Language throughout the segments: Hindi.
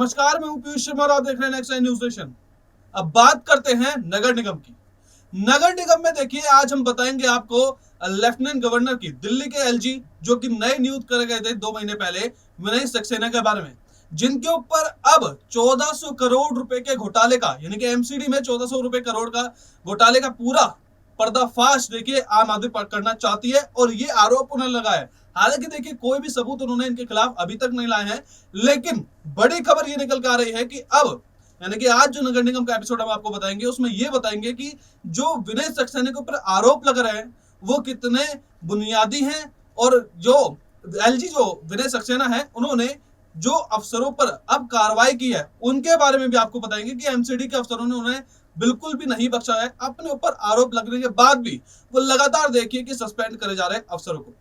नमस्कार, मैं हूं पीयूष शर्मा और आप देख रहे हैं नेक्स्ट न्यूज स्टेशन। अब बात करते हैं नगर निगम की। नगर निगम में देखिए, आज हम बताएंगे आपको लेफ्टिनेंट गवर्नर की दिल्ली के एलजी जो कि नए नियुक्त करे गए थे 2 महीने पहले, विनय सक्सेना के बारे में, जिनके ऊपर अब 1400 करोड़ रुपए के घोटाले का, यानी कि एमसीडी में 1400 करोड़ का घोटाले का पूरा पर्दाफाश देखिए आम आदमी करना चाहती है और ये आरोप उन्हें लगा है। हालांकि देखिए कोई भी सबूत उन्होंने इनके खिलाफ अभी तक नहीं लाए हैं, लेकिन बड़ी खबर ये निकल के आ रही है कि अब, यानी कि आज जो नगर निगम का एपिसोड हम आपको बताएंगे उसमें ये बताएंगे कि जो विनय सक्सेना के ऊपर आरोप लग रहे हैं वो कितने बुनियादी हैं, और जो एलजी जो विनय सक्सेना है उन्होंने जो अफसरों पर अब कार्रवाई की है उनके बारे में भी आपको बताएंगे कि एमसीडी के अफसरों ने उन्हें बिल्कुल भी नहीं बख्शा है। अपने ऊपर आरोप लगने के बाद भी वो लगातार देखिए कि सस्पेंड करे जा रहे हैं अफसरों को।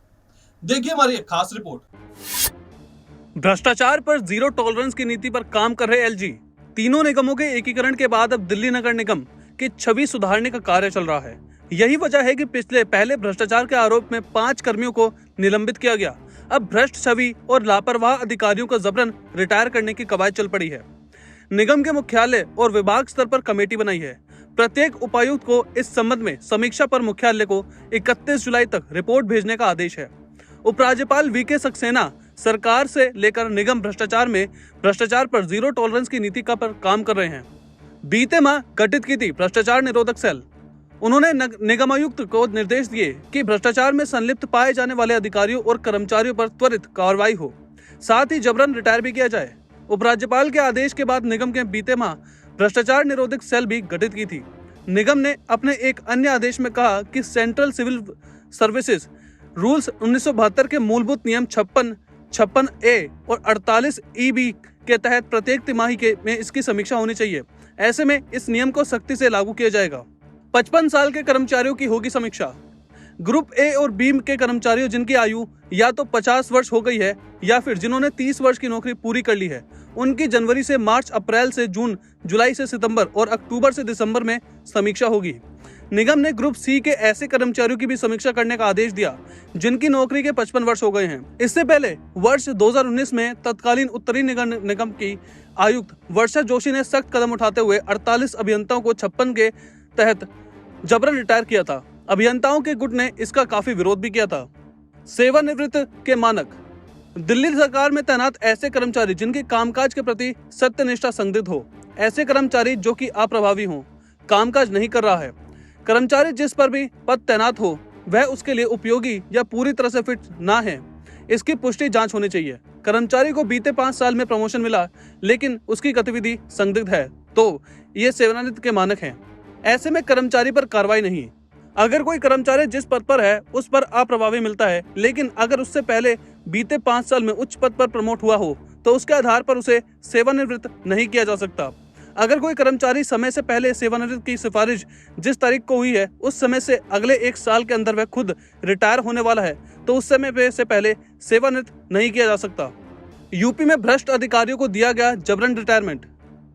देखिए हमारी एक खास रिपोर्ट। भ्रष्टाचार पर जीरो टॉलरेंस की नीति पर काम कर रहे एलजी। तीनों निगमों के एकीकरण के बाद अब दिल्ली नगर निगम की छवि सुधारने का कार्य चल रहा है। यही वजह है कि पहले भ्रष्टाचार के आरोप में 5 कर्मियों को निलंबित किया गया। अब भ्रष्ट छवि और लापरवाह अधिकारियों को जबरन रिटायर करने की कवायद चल पड़ी है। निगम के मुख्यालय और विभाग स्तर पर कमेटी बनाई है। प्रत्येक उपायुक्त को इस संबंध में समीक्षा पर मुख्यालय को 31 जुलाई तक रिपोर्ट भेजने का आदेश है। उपराज्यपाल वीके सक्सेना सरकार से लेकर निगम भ्रष्टाचार पर जीरो टॉलरेंस की नीति पर काम कर रहे हैं। बीते माह गठित की थी भ्रष्टाचार निरोधक सेल। उन्होंने निगमायुक्त को निर्देश दिए कि भ्रष्टाचार में संलिप्त पाए जाने वाले अधिकारियों और कर्मचारियों पर त्वरित कार्रवाई हो, साथ ही जबरन रिटायर भी किया जाए। उपराज्यपाल के आदेश के बाद निगम के बीते माह भ्रष्टाचार निरोधक सेल भी गठित की थी। निगम ने अपने एक अन्य आदेश में कहा कि सेंट्रल सिविल सर्विसेज रूल्स 1972 के मूलभूत नियम 56A और 48EB के तहत प्रत्येक तिमाही में इसकी समीक्षा होनी चाहिए। ऐसे में इस नियम को सख्ती से लागू किया जाएगा। 55 साल के कर्मचारियों की होगी समीक्षा। ग्रुप ए और बी के कर्मचारियों जिनकी आयु या तो 50 वर्ष हो गई है या फिर जिन्होंने 30 वर्ष की नौकरी पूरी कर ली है, उनकी जनवरी से मार्च, अप्रैल से जून, जुलाई से सितंबर और अक्टूबर से दिसंबर में समीक्षा होगी। निगम ने ग्रुप सी के ऐसे कर्मचारियों की भी समीक्षा करने का आदेश दिया जिनकी नौकरी के 55 वर्ष हो गए हैं। इससे पहले वर्ष 2019 में तत्कालीन उत्तरी निगम की आयुक्त वर्षा जोशी ने सख्त कदम उठाते हुए 48 अभियंताओं को 56 के तहत जबरन रिटायर किया था। अभियंताओं के गुट ने इसका काफी विरोध भी किया था। सेवानिवृत्त के मानक। दिल्ली सरकार में तैनात ऐसे कर्मचारी जिनके कामकाज के प्रति सत्यनिष्ठा संदिग्ध हो, ऐसे कर्मचारी जो कि अप्रभावी हो, कामकाज नहीं कर रहा है, कर्मचारी जिस पर भी पद तैनात हो वह उसके लिए उपयोगी या पूरी तरह से फिट ना है, इसकी पुष्टि जांच होनी चाहिए। कर्मचारी को बीते 5 साल में प्रमोशन मिला लेकिन उसकी गतिविधि संदिग्ध है तो ये सेवानिवृत्त के मानक हैं। ऐसे में कर्मचारी पर कार्रवाई नहीं। अगर कोई कर्मचारी जिस पद पर है उस पर अप्रभावी मिलता है, लेकिन अगर उससे पहले बीते 5 साल में उच्च पद पर प्रमोट हुआ हो तो उसके आधार पर उसे सेवानिवृत्त नहीं किया जा सकता। अगर कोई कर्मचारी समय से पहले सेवानिवृत्त की सिफारिश जिस तारीख को हुई है उस समय से अगले 1 साल के अंदर वह खुद रिटायर होने वाला है तो उस समय से पहले सेवानिवृत्त नहीं किया जा सकता। यूपी में भ्रष्ट अधिकारियों को दिया गया जबरन रिटायरमेंट।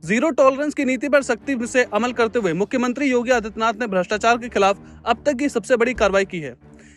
जीरो टॉलरेंस की नीति पर सख्ती से अमल करते हुए मुख्यमंत्री योगी आदित्यनाथ ने भ्रष्टाचार के खिलाफ अब तक की सबसे बड़ी कार्रवाई की है।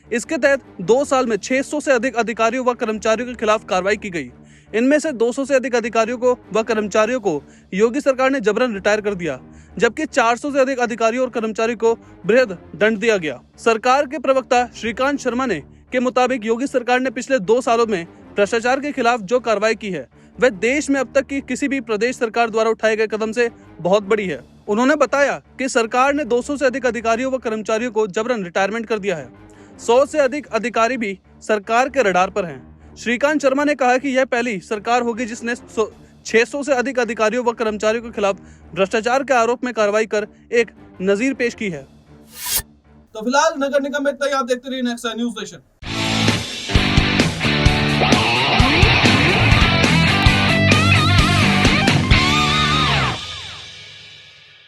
इसके तहत 2 साल में 600 से अधिक अधिकारियों व कर्मचारियों के खिलाफ कार्रवाई की गई। इनमें से 200 से अधिक अधिकारियों को व कर्मचारियों को योगी सरकार ने जबरन रिटायर कर दिया, जबकि 400 से अधिक अधिकारियों और कर्मचारियों को बृहद दंड दिया गया। सरकार के प्रवक्ता श्रीकांत शर्मा ने के मुताबिक योगी सरकार ने पिछले 2 सालों में भ्रष्टाचार के खिलाफ जो कार्रवाई की है वह देश में अब तक की किसी भी प्रदेश सरकार द्वारा उठाए गए कदम से बहुत बड़ी है। उन्होंने बताया कि सरकार ने 200 से अधिक अधिकारियों व कर्मचारियों को जबरन रिटायरमेंट कर दिया है। 100 से अधिक अधिकारी भी सरकार के रडार पर हैं। श्रीकांत शर्मा ने कहा कि यह पहली सरकार होगी जिसने 600 से अधिक अधिकारियों व कर्मचारियों के खिलाफ भ्रष्टाचार के आरोप में कार्रवाई कर एक नजीर पेश की है। तो फिलहाल नगर निगम में इतना ही। आप देखते रहिए नेक्स्ट न्यूज स्टेशन।